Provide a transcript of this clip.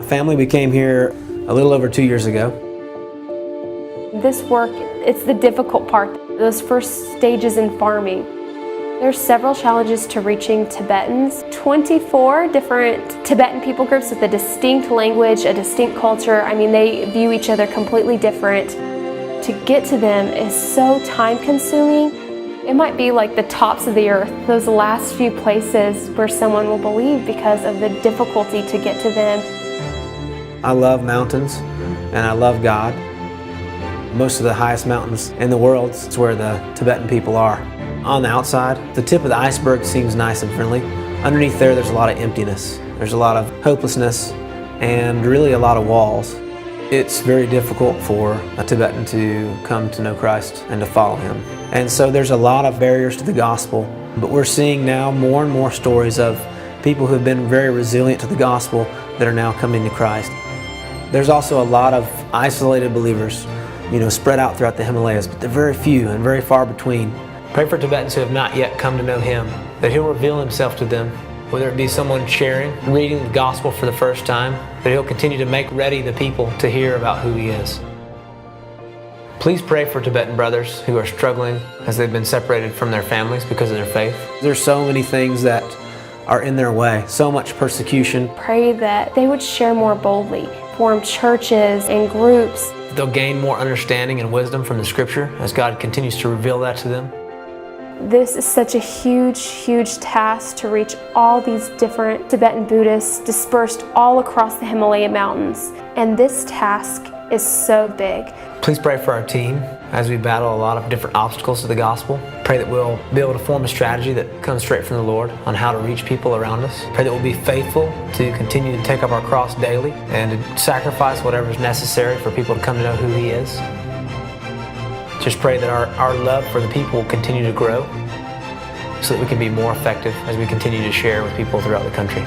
Family, we came here a little over 2 years ago. This work, it's the difficult part, those first stages in farming. There's several challenges to reaching Tibetans. 24 different Tibetan people groups with a distinct language, a distinct culture. I mean, they view each other completely different. To get to them is so time-consuming. It might be like the tops of the earth, those last few places where someone will believe because of the difficulty to get to them. I love mountains and I love God. Most of the highest mountains in the world is where the Tibetan people are. On the outside, the tip of the iceberg seems nice and friendly. Underneath there's a lot of emptiness. There's a lot of hopelessness and really a lot of walls. It's very difficult for a Tibetan to come to know Christ and to follow Him. And so there's a lot of barriers to the gospel, but we're seeing now more and more stories of people who've been very resilient to the gospel that are now coming to Christ. There's also a lot of isolated believers, spread out throughout the Himalayas, but they're very few and very far between. Pray for Tibetans who have not yet come to know Him, that He'll reveal Himself to them, whether it be someone sharing, reading the gospel for the first time, that He'll continue to make ready the people to hear about who He is. Please pray for Tibetan brothers who are struggling as they've been separated from their families because of their faith. There's so many things that are in their way, so much persecution. Pray that they would share more boldly, form churches and groups. They'll gain more understanding and wisdom from the Scripture as God continues to reveal that to them. This is such a huge, huge task to reach all these different Tibetan Buddhists dispersed all across the Himalaya mountains. And this task is so big. Please pray for our team as we battle a lot of different obstacles to the gospel. Pray that we'll be able to form a strategy that comes straight from the Lord on how to reach people around us. Pray that we'll be faithful to continue to take up our cross daily and to sacrifice whatever is necessary for people to come to know who He is. Just pray that our love for the people will continue to grow so that we can be more effective as we continue to share with people throughout the country.